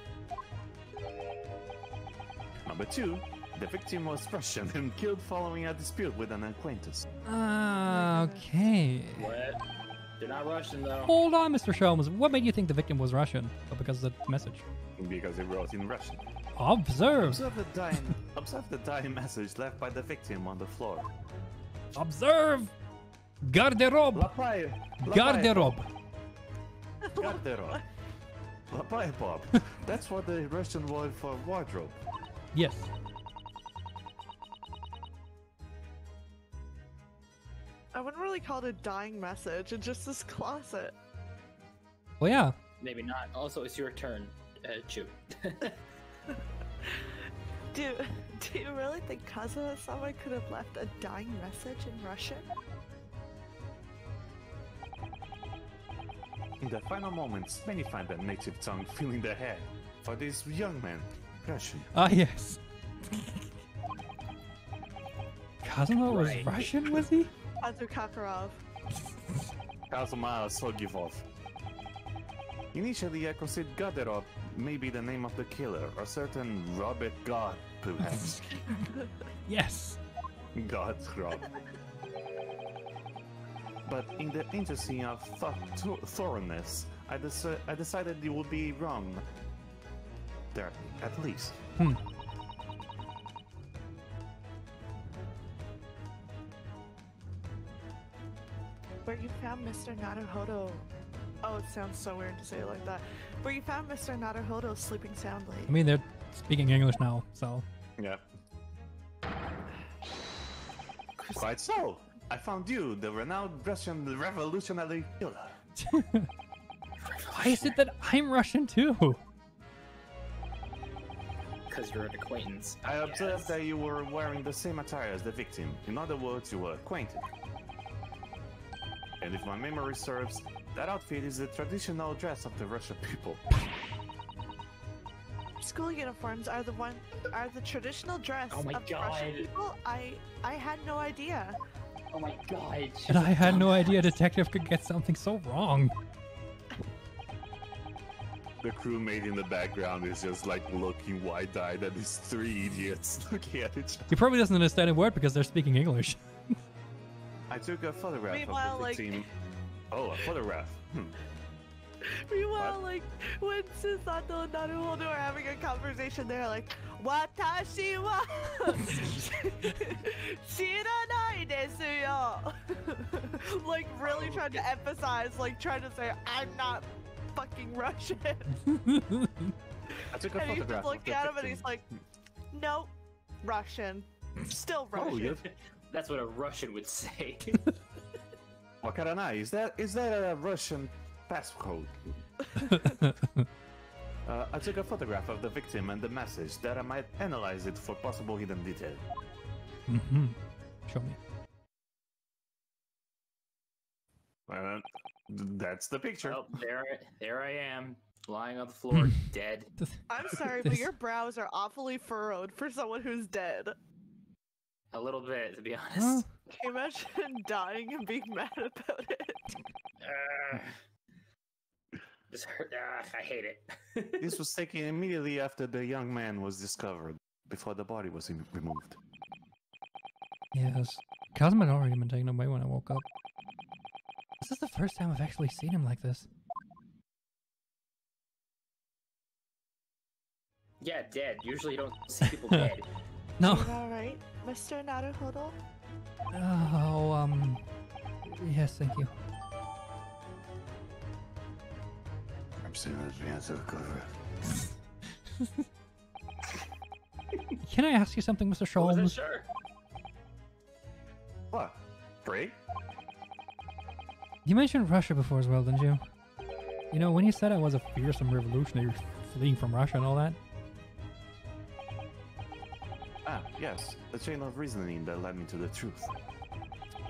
Number two, the victim was Russian and killed following a dispute with an acquaintance. Okay. What? They're not Russian though. Hold on, Mr. Sholmes. What made you think the victim was Russian? Oh, because of the message. Because he wrote in Russian. Observe. Observe the dying message left by the victim on the floor. Observe. Garderobe. Garderobe. Garderobe. Lapay Bob. That's what the Russian word for wardrobe. Yes. I wouldn't really call it a dying message. It's just this closet. Well, yeah. Maybe not. Also, it's your turn, Chew. Do you really think Kazuma-sama could have left a dying message in Russian? In the final moments, many find that native tongue filling their head. For this young man, Russian. Ah, yes. Kazuma was Right. Russian, was he? Kazu Kakarov. Kazuma Sogivov. Initially, I considered Garderobe maybe the name of the killer, a certain Robert God, perhaps. Yes. God Rob. But in the interest of thoroughness, I decided you would be wrong. There, at least. Where you found Mr. Naruhodov. Oh, it sounds so weird to say it like that. Where you found Mr. Naruhodov sleeping soundly. I mean, they're speaking English now, so. Yeah. Quite so. I found you, the renowned Russian revolutionary killer. Why is it that I'm Russian too? Because you're an acquaintance. I observed that you were wearing the same attire as the victim. In other words, you were acquainted. And if my memory serves, that outfit is the traditional dress of the Russian people. School uniforms are the traditional dress Oh my of the Russian people. I had no idea. Oh my god. And I had no idea a detective could get something so wrong. The crewmate in the background is just like looking wide-eyed at these three idiots looking at each other. He probably doesn't understand a word because they're speaking English. I took a photograph Meanwhile, of the victim. Oh, a photograph. Meanwhile, What? like, when Susato and Naruhodo are having a conversation, they're like, Watashi wa shiranai desu yo. Like, really trying to emphasize, like, trying to say, I'm not fucking Russian. I took a And he's photograph just of looking the at him and victim. he's like, nope, Russian. Still Oh, Russian. you That's what a Russian would say. Wakaranai, is that a Russian passcode? I took a photograph of the victim and the message that I might analyze it for possible hidden detail. Mm-hmm. Show me. That's the picture. Well, there I am, lying on the floor, dead. I'm sorry, but your brows are awfully furrowed for someone who's dead. A little bit, to be honest. Huh? Can you imagine dying and being mad about it? Just hurt. I hate it. This was taken immediately after the young man was discovered, before the body was removed. Yes. Kazuma had already been taken away when I woke up. This is the first time I've actually seen him like this. Yeah, dead. Usually you don't see people dead. No. You alright, Mr. Naruhodo? Oh, yes, thank you. I'm seeing the answer cover. Can I ask you something, Mr. I wasn't Sholmes? sure. What? Pray? You mentioned Russia before as well, didn't you? You know, when you said I was a fearsome revolutionary fleeing from Russia and all that. Ah, yes. The chain of reasoning that led me to the truth.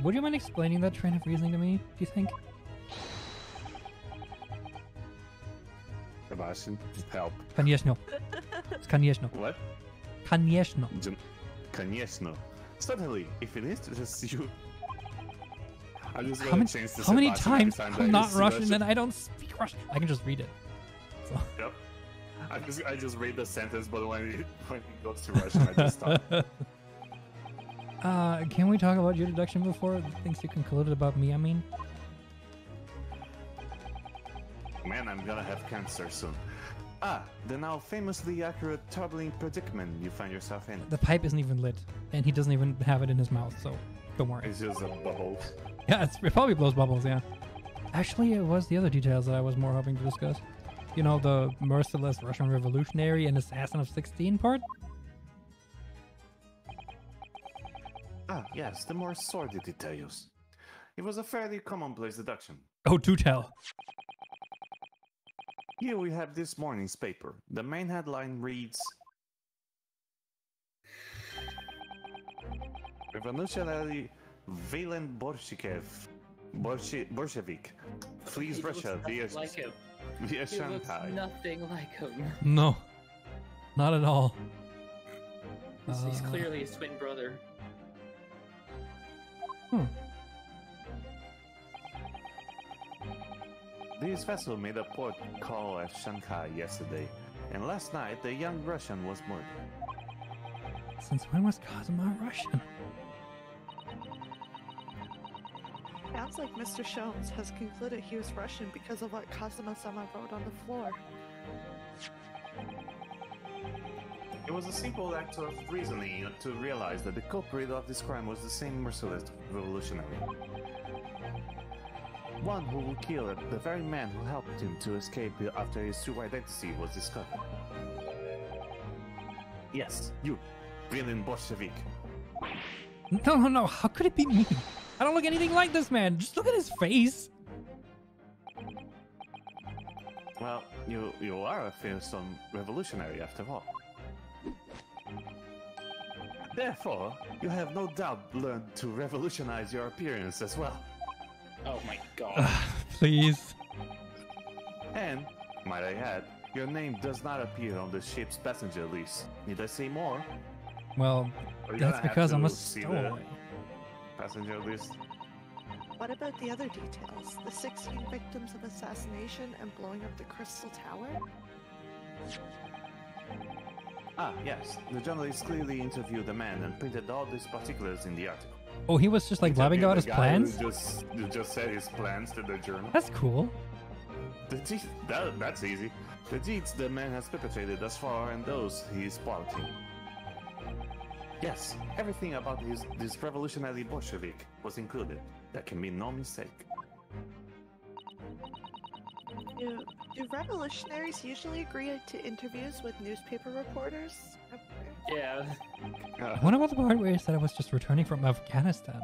Would you mind explaining that train of reasoning to me, do you think? Sebastian, help. Конечно. Конечно. What? Конечно. Конечно. Certainly, if it interests you. I'm just How gonna many, change this how many Sebastian every times time I'm that not is Russian and I don't speak Russian? I can just read it. So. Yep. I just read the sentence, but when it goes to Russian, I just stop. Can we talk about your deduction before the things you concluded about me, I mean? Man, I'm gonna have cancer soon. Ah, the now famously accurate troubling predicament you find yourself in. The pipe isn't even lit, and he doesn't even have it in his mouth, so don't worry. It's just a bubble. Yeah, it probably blows bubbles, yeah. Actually, it was the other details that I was more hoping to discuss. You know, the merciless Russian revolutionary and assassin of 16 part? Ah, yes, the more sordid details. It was a fairly commonplace deduction. Oh, do tell. Here we have this morning's paper. The main headline reads: Revolutionary Valen Bolshevik flees He looks Russia via, nothing like him. via He looks Shanghai. nothing like him. No. Not at all. He's clearly his twin brother. This vessel made a port call at Shanghai yesterday. And last night, the young Russian was murdered. Since when was Kazuma Russian? Sounds like Mr. Shones has concluded he was Russian because of what Kazuma-sama wrote on the floor. It was a simple act of reasoning to realize that the culprit of this crime was the same merciless revolutionary. One who would kill the very man who helped him to escape after his true identity was discovered. Yes, you, villain Bolshevik. No, how could it be me? I don't look anything like this man. Just look at his face. Well, you are a fearsome revolutionary after all. Therefore, you have no doubt learned to revolutionize your appearance as well. Oh my god. Please. And, might I add, your name does not appear on the ship's passenger list. Need I say more? Well, Or you're that's gonna have because I'm a to see the stowaway. passenger list? What about the other details? The 16 victims of assassination and blowing up the Crystal Tower? Ah, yes. The journalist clearly interviewed the man and printed all these particulars in the article. Oh, he was just like blabbing out his The guy plans? who just said his plans to the journal. That's cool. That's easy. The deeds the man has perpetrated thus far and those he is plotting. Yes, everything about this revolutionary Bolshevik was included. There can be no mistake. Do revolutionaries usually agree to interviews with newspaper reporters? Yeah. What about the part where he said I was just returning from Afghanistan?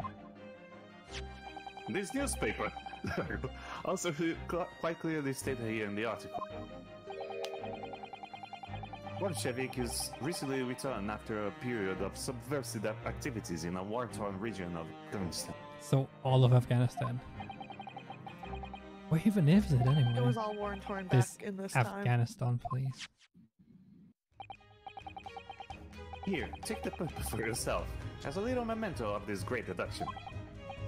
This newspaper also quite clearly stated here in the article. Bolshevik is recently returned after a period of subversive activities in a war-torn region of Afghanistan. So all of Afghanistan. Where even is it anyway? It was all worn-torn back This in this time. Afghanistan, please. Here, take the paper for yourself, as a little memento of this great deduction,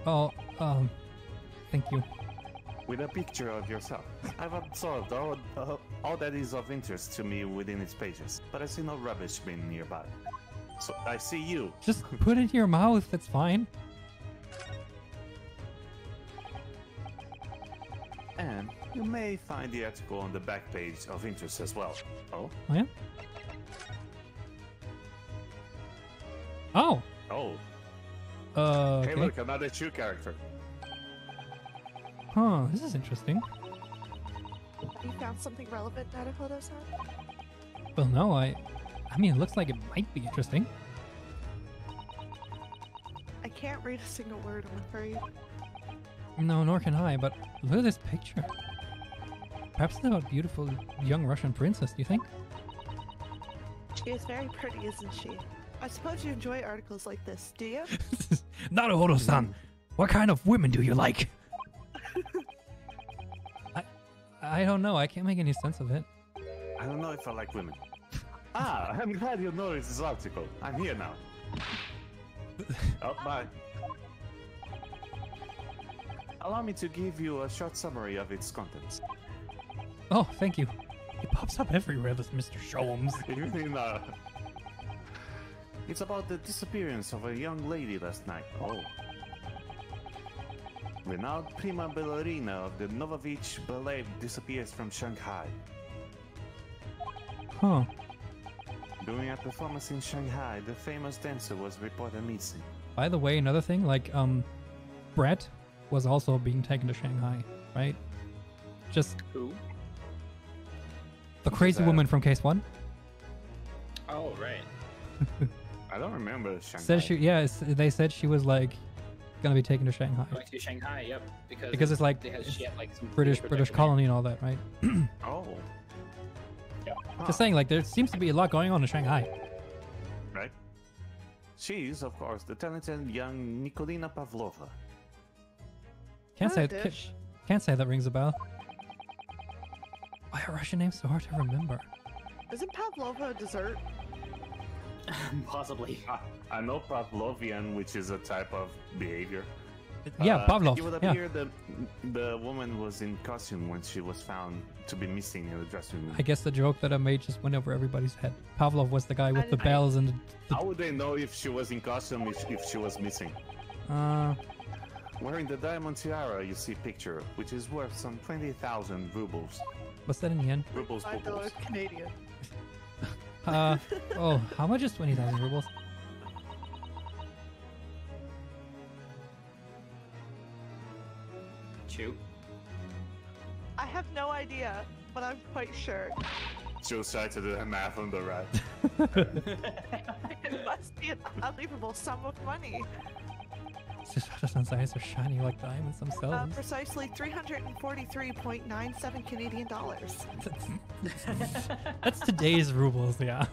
Oh, thank you. with a picture of yourself. I've absorbed all that is of interest to me within its pages, but I see no rubbish bin nearby. So I see you. Just put it in your mouth, that's fine. And you may find the article on the back page of interest as well. Oh? Oh, yeah? Oh! Oh. Okay. Hey look, another true character. Huh, this is interesting. You found something relevant, Naruhodov-san? Well, no, I mean, it looks like it might be interesting. I can't read a single word, I'm afraid. No, nor can I, but look at this picture. Perhaps it's about a beautiful young Russian princess, do you think? She is very pretty, isn't she? I suppose you enjoy articles like this, do you? Naruhodov-san, what kind of women do you like? I don't know, I can't make any sense of it. I don't know if I like women. Ah, I'm glad you noticed this article. I'm here now. Oh, bye. Allow me to give you a short summary of its contents. Oh, thank you. It pops up everywhere, this Mr. Sholmes. It's about the disappearance of a young lady last night. Oh. Renowned prima ballerina of the Novovich Ballet disappears from Shanghai. Huh. During a performance in Shanghai, the famous dancer was reported missing. By the way, another thing, like, Brett was also being taken to Shanghai, right? Just Who? the crazy woman from Case 1. Oh, right. I don't remember Shanghai. Said she, yeah, they said she was, like, gonna be taken to Shanghai. Going to Shanghai, yep. Because it's like, she had, like, some British protection colony and all that, right? Oh. Yep. Huh. Just saying, like, there seems to be a lot going on in Shanghai. Right. She's, of course, the talented young Nikolina Pavlova. Can't say Hello, Dish. can't say that rings a bell. Why are Russian names so hard to remember? Isn't Pavlova a dessert? Possibly. I know Pavlovian, which is a type of behavior. Yeah, Pavlov. It would Yeah. appear the woman was in costume when she was found to be missing in the dressing room. I guess the joke that I made just went over everybody's head. Pavlov was the guy with the I- bells and How would they know if she was in costume if she was missing? Wearing the diamond tiara you see picture, which is worth some 20,000 rubles. what's that in yen? Rubles, $5 rubles. Canadian. Oh, how much is 20,000 rubles? Chew. I have no idea, but I'm quite sure. She'll try to do the math on the right. It must be an unbelievable sum of money. Susan's eyes are shining like diamonds themselves. Precisely 343.97 Canadian dollars. That's today's rubles, yeah.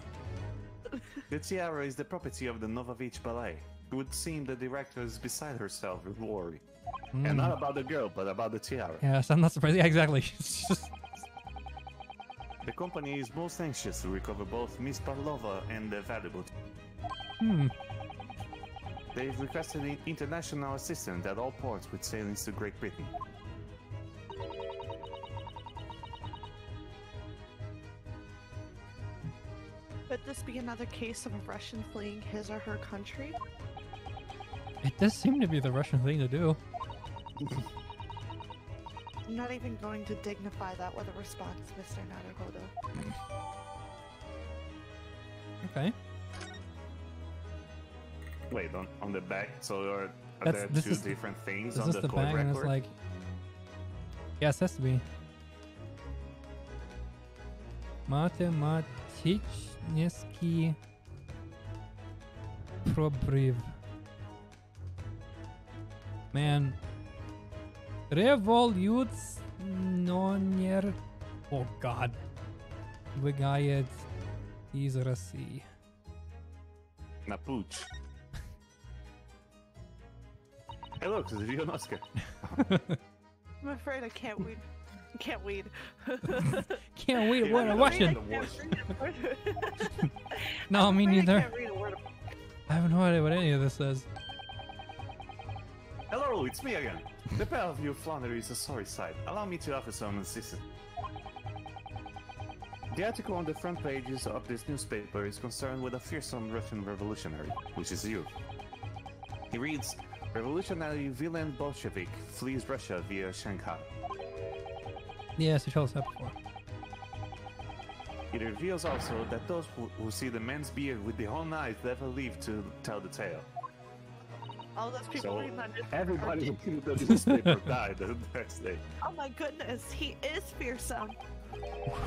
The tiara is the property of the Novovich Ballet. It would seem the director is beside herself with worry. And not about the girl, but about the tiara. Yes, I'm not surprised. Yeah, exactly. It's just... The company is most anxious to recover both Miss Pavlova and the valuable. They've requested an international assistance at all ports with sailings to Great Britain. Could this be another case of a Russian fleeing his or her country? It does seem to be the Russian thing to do. I'm not even going to dignify that with a response, Mr. Naruhodov. Okay. Wait, on the back, so are That's- there this two is- different things Is on this the the code bag? And it's record? like... Yes, has to be. Matematichneski probriv. Man. Revoluционер... Oh god. Выгает из России. Na pooch. Hey look, it's Ryunoski. I'm afraid I can't weed. Can't weed. Can't wait, Yeah, what I a know. Russian! The worst. No, me I neither. can't read a word of I have no idea what any of this says. Hello, it's me again. The pair of you flounder is a sorry sight. Allow me to offer some assistance. The article on the front pages of this newspaper is concerned with a fearsome Russian revolutionary, which is you. He reads, Revolutionary villain Bolshevik flees Russia via Shanghai. Yes, you told us that before. It reveals also that those who see the man's beard with their own eyes never leave to tell the tale. all those people So reading that newspaper. everybody in the newspaper died the next day. Oh my goodness, he is fearsome.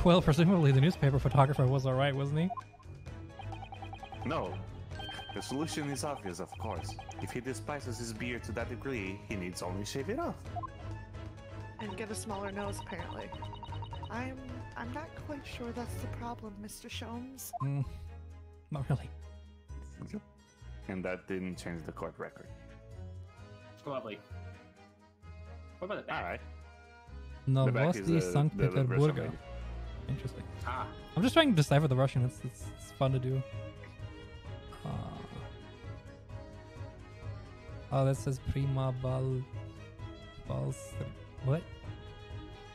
Well, presumably the newspaper photographer was alright, wasn't he? No. The solution is obvious, of course. If he despises his beard to that degree, he needs only shave it off. And get a smaller nose, apparently. I'm not quite sure that's the problem, Mr. Sholmes. Not really. And that didn't change the court record. Lovely. What about the back? Alright. The back is Novosti Sankt the Russian Peterburga. lady. Interesting. Ah, I'm just trying to decipher the Russian. It's fun to do. Oh, that says Prima what?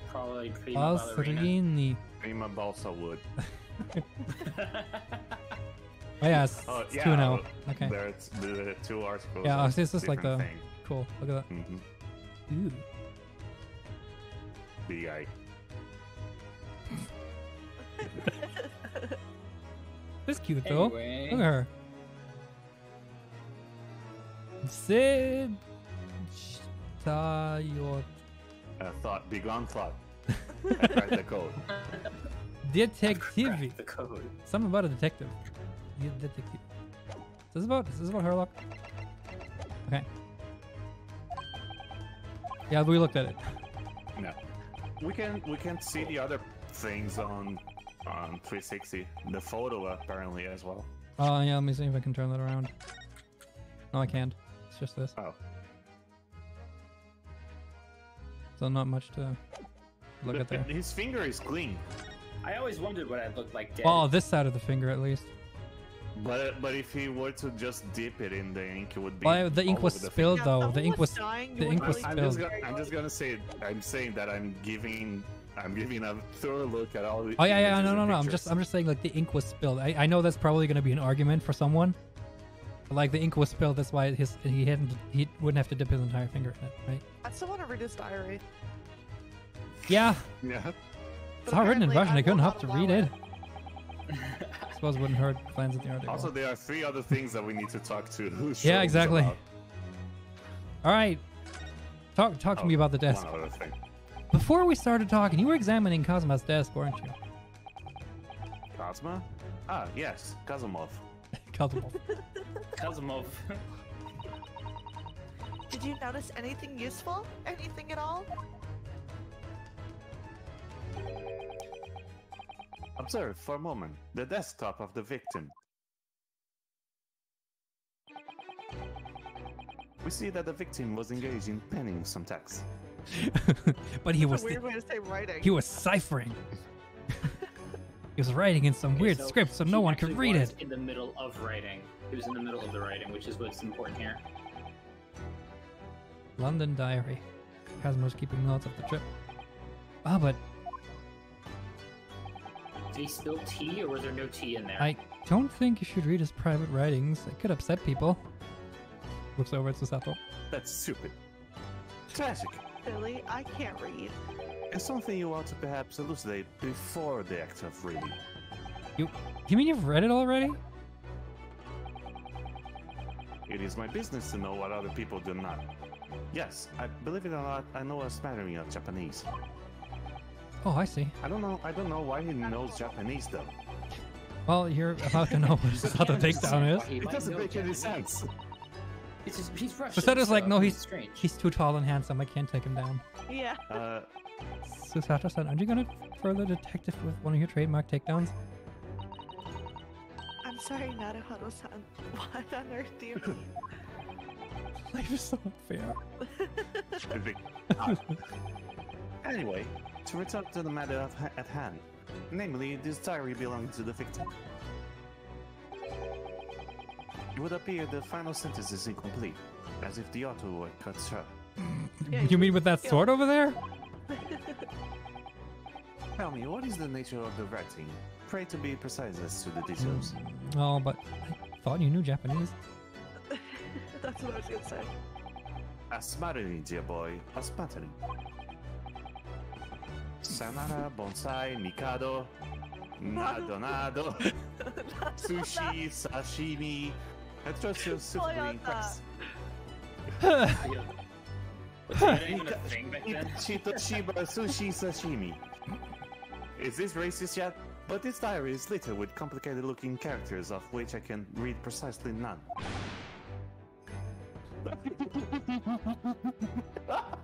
probably prima ballerina. Balserini. Prima balsa wood. Oh yeah, it's, Oh, it's yeah. 2 now. Okay. There's the two articles. Yeah, on it's just like different the- thing. Cool. Look at that. Mhm. Ooh. Big eye. That's cute though. Anyway, Look at her. Sid Tayot Thought. Begone thought. I cracked the code. Detective. cracked the code. Something about a detective. Detective. Is this about Herlock? Okay. Yeah, we looked at it. No. We can see the other things on 360. The photo apparently as well. Oh yeah, let me see if I can turn that around. No, I can't. It's just this. Oh. So not much to look at there. His finger is clean. I always wondered what I looked like dead. Oh, this side of the finger at least. But if he were to just dip it in the ink, it would be. Well, the ink all was over the spilled Yeah, though. someone The ink was dying, the you ink would was really spilled. I'm just gonna say it. I'm saying that I'm giving a thorough look at all the. Oh yeah, images no. and I'm pictures. just saying like the ink was spilled. I know that's probably gonna be an argument for someone. But, like the ink was spilled, that's why he wouldn't have to dip his entire finger in it, right? I still want to read his diary. Yeah, Yeah. it's all written in apparently Russian. I I couldn't will have to not read allow it. I suppose it wouldn't hurt glance at the article. Also, there are 3 other things that we need to talk to. Yeah, exactly. About. All right, talk to me about the desk. One other thing. Before we started talking, you were examining Kazuma's desk, weren't you? Kazuma? Ah, yes, Kazumov. Kazuma. Kazumov. Did you notice anything useful? Anything at all? Observe for a moment the desktop of the victim. We see that the victim was engaged in penning some text. But he That's was a weird way to say writing. he was ciphering. He was writing in some weird So script so he no one could actually read was it. in the middle of writing. He was in the middle of the writing, which is what's important here. London diary. Kazuma's keeping notes of the trip. Ah, but Did he spill tea, or was there no tea in there? I don't think you should read his private writings. It could upset people. Looks over at Susato. That's stupid. Tragic. Billy, I can't read. It's something you ought to perhaps elucidate before the act of reading. You mean you've read it already? It is my business to know what other people do not. Yes, I believe it or not, I know a smattering of Japanese. Oh, I see. I don't know why he knows Japanese though. Well, you're about to know what Susato takedown is. He It might doesn't know make any Japanese. sense. It's just, he's Russian. Susato's like, so no, it's strange. he's too tall and handsome. I can't take him down. Yeah. Susato-san, aren't you gonna further detective with one of your trademark takedowns? I'm sorry, Naruhodov-san. What on earth do you mean? Life is so unfair. Anyway, to return to the matter at hand, namely this diary belonging to the victim. It would appear the final sentence is incomplete, as if the author were cut short. Yeah, You mean with that yeah. sword over there? Tell me, what is the nature of the writing? Pray to be precise as to the details. Oh, but I thought you knew Japanese. That's what I was gonna say. A smattering, dear boy, a smattering. Sayonara, bonsai, mikado, nadonado, sushi, sashimi. I trust you're swiftly impressed. Was that even a thing back then? Chitoshiba sushi sashimi. Is this racist yet? But this diary is littered with complicated looking characters of which I can read precisely none.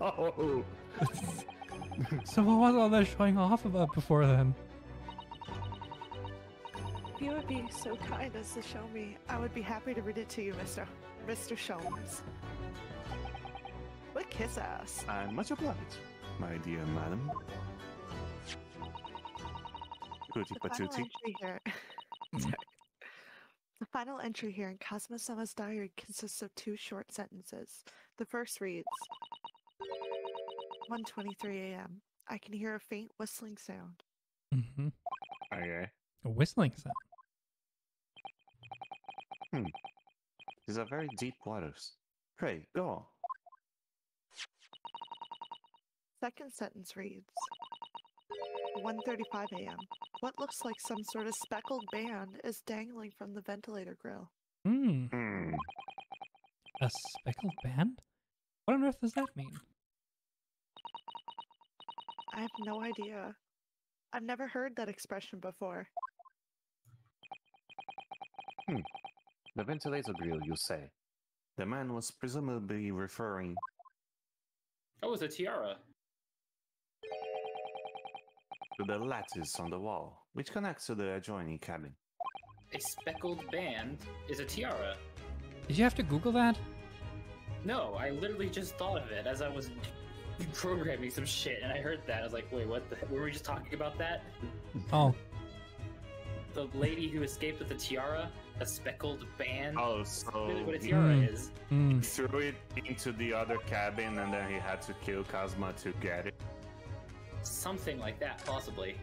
Oh. So what was all that showing off about before then? If you would be so kind as to show me, I would be happy to read it to you, Mr. Sholmes. What kiss ass. I'm much obliged, my dear madam. Tutti The final patootie. entry here. Sorry. The final entry here in Kazuma-sama's diary consists of 2 short sentences. The first reads, 1:23 a.m. I can hear a faint whistling sound. Mm-hmm. Okay. A whistling sound. These are very deep waters. Pray, go on. Second sentence reads, 1:35 a.m. What looks like some sort of speckled band is dangling from the ventilator grill. Hmm. Hmm. A speckled band? What on earth does that mean? I have no idea. I've never heard that expression before. The ventilator grill, you say? The man was presumably referring Oh, it's a tiara. to the lattice on the wall, which connects to the adjoining cabin. A speckled band is a tiara. Did you have to Google that? No, I literally just thought of it as I was programming some shit, and I heard that. I was like, wait, what the heck? Were we just talking about that? Oh. the lady who escaped with the tiara, a speckled band. Oh, That's so really what a tiara is. he threw it into the other cabin, and then he had to kill Kazuma to get it. Something like that, possibly.